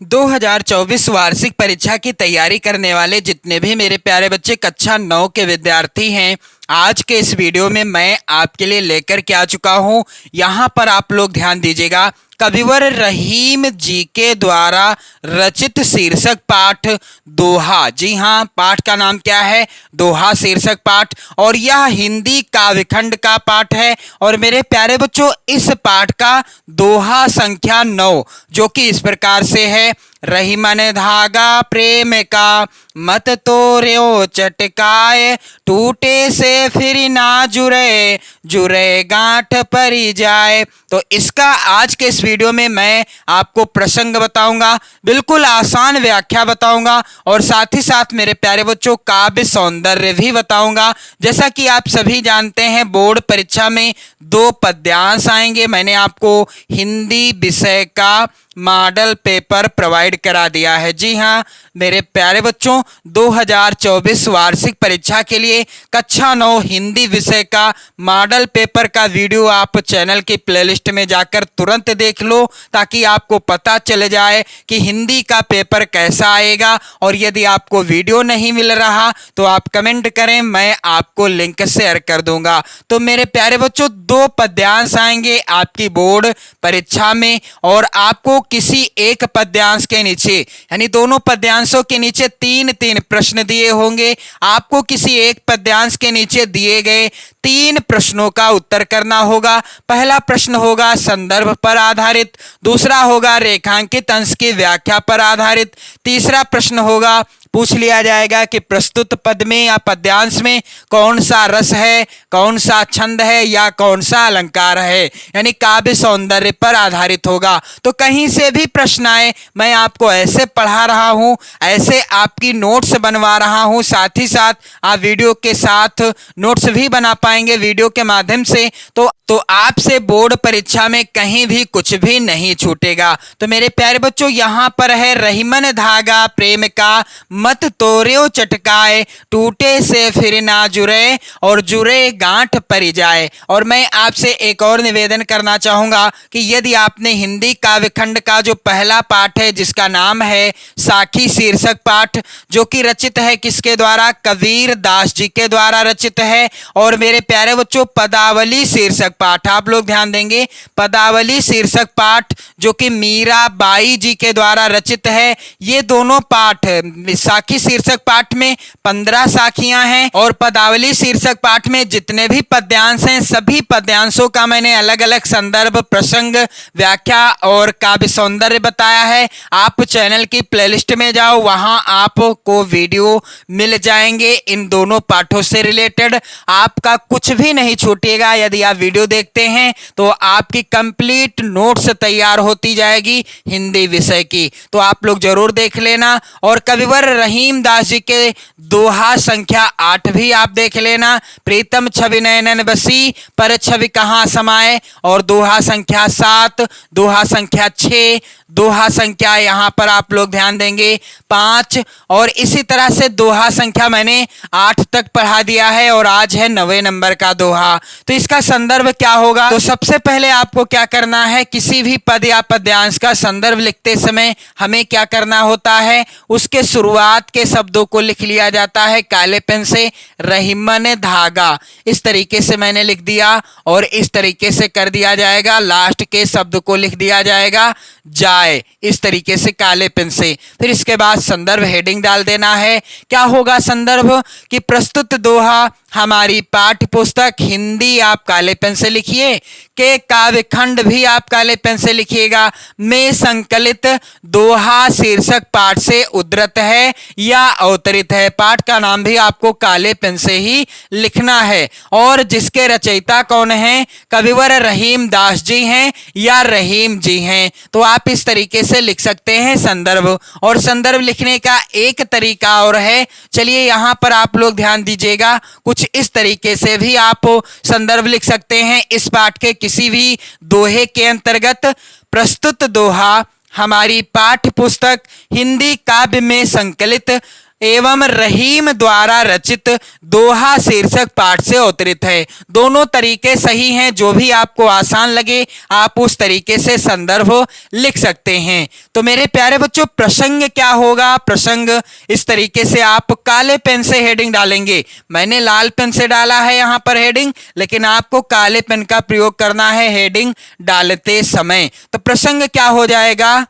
2024 वार्षिक परीक्षा की तैयारी करने वाले जितने भी मेरे प्यारे बच्चे कक्षा 9 के विद्यार्थी हैं, आज के इस वीडियो में मैं आपके लिए लेकर के आ चुका हूं। यहां पर आप लोग ध्यान दीजिएगा। कविवर रहीम जी के द्वारा रचित शीर्षक पाठ दोहा। जी हाँ, पाठ का नाम क्या है? दोहा शीर्षक पाठ। और यह हिंदी काव्यखंड का पाठ है। और मेरे प्यारे बच्चों, इस पाठ का दोहा संख्या 9 जो कि इस प्रकार से है। रहीमन धागा प्रेम का मत तोड़ो चटकाए, टूटे से फिर ना जुड़े, जुड़े गांठ परी जाए। तो इसका आज के इस वीडियो में मैं आपको प्रसंग बताऊंगा, बिल्कुल आसान व्याख्या बताऊंगा और साथ ही साथ मेरे प्यारे बच्चों काव्य सौंदर्य भी बताऊंगा। जैसा कि आप सभी जानते हैं, बोर्ड परीक्षा में 2 पद्यांश आएंगे। मैंने आपको हिंदी विषय का मॉडल पेपर प्रोवाइड करा दिया है। जी हाँ मेरे प्यारे बच्चों, 2024 वार्षिक परीक्षा के लिए कक्षा 9 हिंदी विषय का मॉडल पेपर का वीडियो आप चैनल की प्लेलिस्ट में जाकर तुरंत देख लो, ताकि आपको पता चल जाए कि हिंदी का पेपर कैसा आएगा। और यदि आपको वीडियो नहीं मिल रहा तो आप कमेंट करें, मैं आपको लिंक शेयर कर दूंगा। तो मेरे प्यारे बच्चों, 2 पद्यांश आएंगे आपकी बोर्ड परीक्षा में और आपको किसी एक पद्यांश के नीचे, यानी दोनों पद्यांशों के नीचे 3-3 प्रश्न दिए होंगे। आपको किसी एक पद्यांश के नीचे दिए गए 3 प्रश्नों का उत्तर करना होगा। पहला प्रश्न होगा संदर्भ पर आधारित, दूसरा होगा रेखांकित अंश की व्याख्या पर आधारित, तीसरा प्रश्न होगा पूछ लिया जाएगा कि प्रस्तुत पद में या पद्यांश में कौन सा रस है, कौन सा छंद है या कौन सा अलंकार है, यानी काव्य सौंदर्य पर आधारित होगा। तो कहीं से भी प्रश्न आए, मैं आपको ऐसे पढ़ा रहा हूं, ऐसे आपकी नोट्स बनवा रहा हूं, साथ ही साथ आप वीडियो के साथ नोट्स भी बना पाएंगे वीडियो के माध्यम से। तो आपसे बोर्ड परीक्षा में कहीं भी कुछ भी नहीं छूटेगा। तो मेरे प्यारे बच्चों, यहां पर है रहीमन धागा प्रेम का मत तोड़ो चटकाए, टूटे से फिर ना जुड़े और जुड़े गांठ परी जाए। और मैं आपसे एक और निवेदन करना चाहूंगा कि यदि आपने हिंदी काव्यखंड का जो पहला पाठ है जिसका नाम है साखी शीर्षक पाठ, जो कि रचित है किसके द्वारा? कबीर दास जी के द्वारा रचित है। और मेरे प्यारे बच्चों, पदावली शीर्षक पाठ, आप लोग ध्यान देंगे, पदावली शीर्षक पाठ जो कि मीराबाई जी के द्वारा रचित है। ये दोनों पाठ, साखी शीर्षक पाठ में 15 साखियां हैं और पदावली शीर्षक पाठ में जितने भी पद्यांश हैं, सभी पद्यांशों का मैंने अलग अलग संदर्भ, प्रसंग, व्याख्या और काव्य सौंदर्य बताया है। आप चैनल की प्लेलिस्ट में जाओ, वहां आपको वीडियो मिल जाएंगे इन दोनों पाठों से रिलेटेड। आपका कुछ भी नहीं छूटेगा। यदि आप वीडियो देखते हैं तो आपकी कंप्लीट नोट्स तैयार होती जाएगी हिंदी विषय की। तो आप लोग जरूर देख लेना। और कविवर रहीम दास जी के दोहा संख्या 8 भी आप देख लेना। प्रीतम छवि नयनन बसी, पर छवि कहां समाए। और दोहा संख्या 7, दोहा संख्या 6, दोहा संख्या यहां पर आप लोग ध्यान देंगे 5, और इसी तरह से दोहा संख्या मैंने 8 तक पढ़ा दिया है और आज है 9वें नंबर का दोहा। तो इसका संदर्भ क्या होगा? तो सबसे पहले आपको क्या करना है, किसी भी पद या पद्यांश का संदर्भ लिखते समय हमें क्या करना होता है, उसके शुरुआत के शब्दों को लिख लिया जाता है काले पेन से। रहीमन धागा इस तरीके से मैंने लिख दिया और इस तरीके से कर दिया जाएगा, लास्ट के शब्द को लिख दिया जाएगा जाए, इस तरीके से काले पेन से। फिर इसके बाद संदर्भ हेडिंग डाल देना है। क्या होगा संदर्भ? कि प्रस्तुत दोहा हमारी पाठ्य पुस्तक हिंदी आप काले पेन से लिखिए, के काव्यखंड भी आप काले पेन से लिखिएगा, में संकलित दोहा शीर्षक पाठ से उद्धृत है या अवतरित है। पाठ का नाम भी आपको काले पेन से ही लिखना है। और जिसके रचयिता कौन है? कविवर रहीम दास जी हैं या रहीम जी हैं। तो आप इस तरीके से लिख सकते हैं संदर्भ। और संदर्भ लिखने का एक तरीका और है, चलिए यहां पर आप लोग ध्यान दीजिएगा। कुछ इस तरीके से भी आप संदर्भ लिख सकते हैं। इस पाठ के किसी भी दोहे के अंतर्गत प्रस्तुत दोहा हमारी पाठ्य पुस्तक हिंदी काव्य में संकलित एवं रहीम द्वारा रचित दोहा शीर्षक पाठ से अवतरित है। दोनों तरीके सही हैं, जो भी आपको आसान लगे आप उस तरीके से संदर्भ लिख सकते हैं। तो मेरे प्यारे बच्चों, प्रसंग क्या होगा? प्रसंग इस तरीके से आप काले पेन से हेडिंग डालेंगे। मैंने लाल पेन से डाला है यहाँ पर हेडिंग, लेकिन आपको काले पेन का प्रयोग करना है हेडिंग डालते समय। तो प्रसंग क्या हो जाएगा?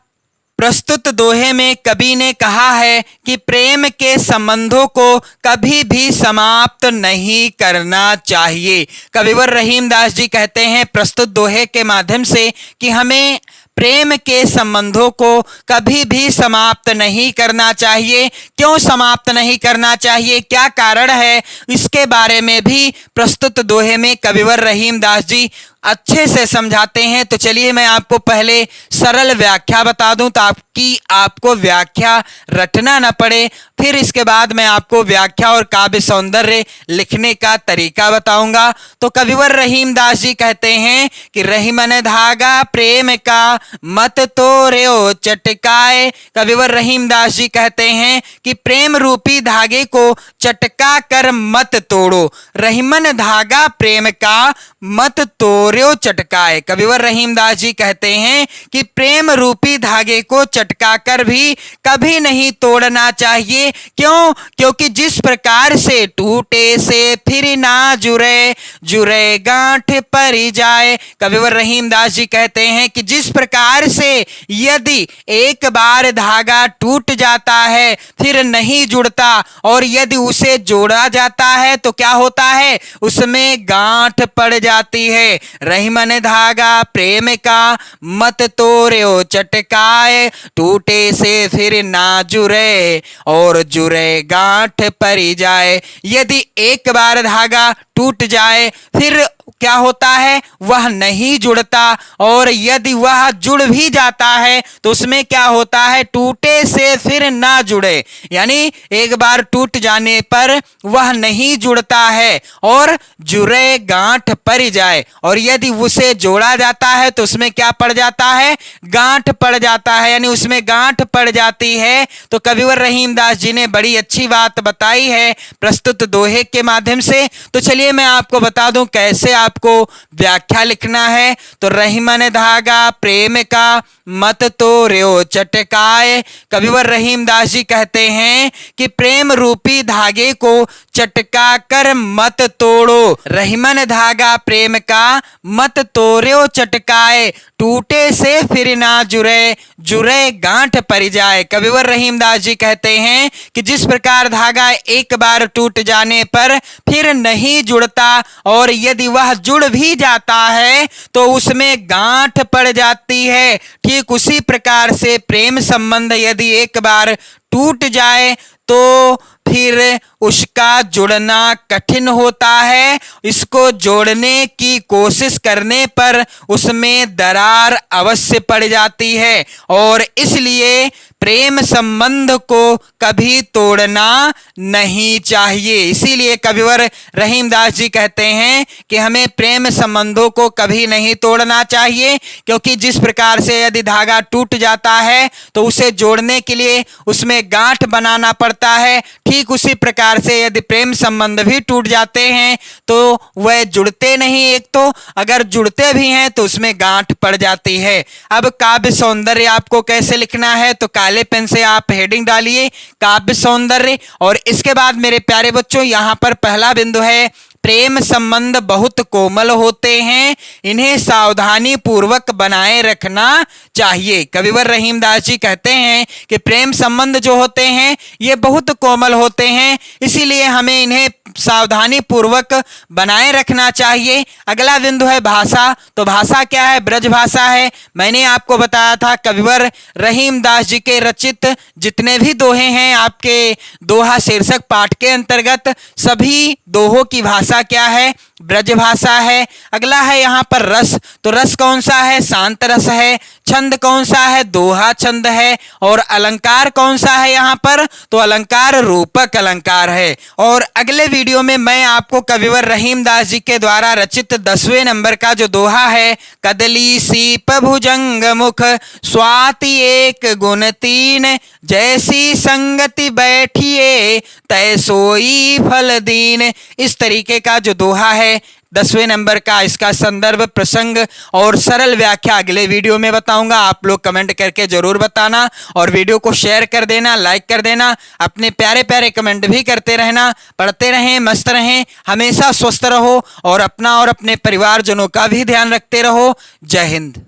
प्रस्तुत दोहे में कवि ने कहा है कि प्रेम के संबंधों को कभी भी समाप्त नहीं करना चाहिए। कविवर रहीम दास जी कहते हैं प्रस्तुत दोहे के माध्यम से कि हमें प्रेम के संबंधों को कभी भी समाप्त नहीं करना चाहिए। क्यों समाप्त नहीं करना चाहिए, क्या कारण है, इसके बारे में भी प्रस्तुत दोहे में कविवर रहीम दास जी अच्छे से समझाते हैं। तो चलिए मैं आपको पहले सरल व्याख्या बता दूं ताकि आपको व्याख्या रटना न पड़े। फिर इसके बाद मैं आपको व्याख्या और काव्य सौंदर्य लिखने का तरीका बताऊंगा। तो कविवर रहीम दास जी कहते हैं कि रहीमन धागा प्रेम का मत तोड़ो चटकाए। कविवर रहीम दास जी कहते हैं कि प्रेम रूपी धागे को चटका कर मत तोड़ो। रहीमन धागा प्रेम का मत तोड़ो चटकाए। कविवर रहीम दास जी कहते हैं कि प्रेम रूपी धागे को चटका कर भी कभी नहीं तोड़ना चाहिए। क्यों? क्योंकि जिस प्रकार से टूटे से फिर ना जुड़े, जुड़े गांठ पर जाए। कविवर रहीम दास जी कहते हैं कि जिस प्रकार से यदि एक बार धागा टूट जाता है फिर नहीं जुड़ता, और यदि उसे जोड़ा जाता है तो क्या होता है, उसमें गांठ पड़ जाती है। रहीमन धागा प्रेम का मत तोड़ो चटकाए, टूटे से फिर ना जुड़े और जुड़े गांठ पड़ जाए। यदि एक बार धागा टूट जाए फिर क्या होता है, वह नहीं जुड़ता, और यदि वह जुड़ भी जाता है तो उसमें क्या होता है, टूटे से फिर ना जुड़े, यानी एक बार टूट जाने पर वह नहीं जुड़ता है और जुड़े गांठ पड़ जाए, और यदि उसे जोड़ा जाता है तो उसमें क्या पड़ जाता है, गांठ पड़ जाता है, यानी उसमें गांठ पड़ जाती है। तो कविवर रहीम दास जी ने बड़ी अच्छी बात बताई है प्रस्तुत दोहे के माध्यम से। तो चलिए मैं आपको बता दूं कैसे आपको व्याख्या लिखना है। तो रहीमन धागा प्रेम का मत तोड़ो चटकाए। कविवर रहीम दास जी कहते हैं कि प्रेम रूपी धागे को चटका कर मत तोड़ो। रहीमन धागा प्रेम का मत तोड़ो चटकाए, टूटे से फिर ना जुड़े, जुड़े गांठ पड़ जाए। कविवर रहीम दास जी कहते हैं कि जिस प्रकार धागा एक बार टूट जाने पर फिर नहीं जुड़ता, और यदि वह जुड़ भी जाता है तो उसमें गांठ पड़ जाती है, ठीक उसी प्रकार से प्रेम संबंध यदि एक बार टूट जाए तो फिर उसका जुड़ना कठिन होता है। इसको जोड़ने की कोशिश करने पर उसमें दरार अवश्य पड़ जाती है, और इसलिए प्रेम संबंध को कभी तोड़ना नहीं चाहिए। इसीलिए कविवर रहीम दास जी कहते हैं कि हमें प्रेम संबंधों को कभी नहीं तोड़ना चाहिए, क्योंकि जिस प्रकार से यदि धागा टूट जाता है तो उसे जोड़ने के लिए उसमें गांठ बनाना पड़ता है, ठीक उसी प्रकार से यदि प्रेम संबंध भी टूट जाते हैं तो वह जुड़ते नहीं, एक तो अगर जुड़ते भी हैं तो उसमें गांठ पड़ जाती है। अब काव्य सौंदर्य आपको कैसे लिखना है, तो काले पेन से आप हेडिंग डालिए काव्य सौंदर्य, और इसके बाद मेरे प्यारे बच्चों यहां पर पहला बिंदु है प्रेम संबंध बहुत कोमल होते हैं, इन्हें सावधानी पूर्वक बनाए रखना चाहिए। कविवर रहीम दास जी कहते हैं कि प्रेम संबंध जो होते हैं ये बहुत कोमल होते हैं, इसीलिए हमें इन्हें सावधानी पूर्वक बनाए रखना चाहिए। अगला बिंदु है भाषा। तो भाषा क्या है, ब्रज भाषा है। मैंने आपको बताया था कविवर रहीम दास जी के रचित जितने भी दोहे हैं आपके दोहा शीर्षक पाठ के अंतर्गत, सभी दोहों की भाषा क्या है, ब्रजभाषा है। अगला है यहाँ पर रस, तो रस कौन सा है? शांत रस है। छंद कौन सा है? दोहा छंद है। और अलंकार कौन सा है यहाँ पर? तो अलंकार रूपक अलंकार है। और अगले वीडियो में मैं आपको कविवर रहीम दास जी के द्वारा रचित 10वें नंबर का जो दोहा है, कदली सीप भुजंग मुख स्वाति एक गुण तीन, जैसी संगति बैठिए तय सोई फल दीन, इस तरीके का जो दोहा है 10वें नंबर का, इसका संदर्भ, प्रसंग और सरल व्याख्या अगले वीडियो में बताऊंगा। आप लोग कमेंट करके जरूर बताना और वीडियो को शेयर कर देना, लाइक कर देना, अपने प्यारे प्यारे कमेंट भी करते रहना। पढ़ते रहें, मस्त रहें, हमेशा स्वस्थ रहो और अपना और अपने परिवारजनों का भी ध्यान रखते रहो। जय हिंद।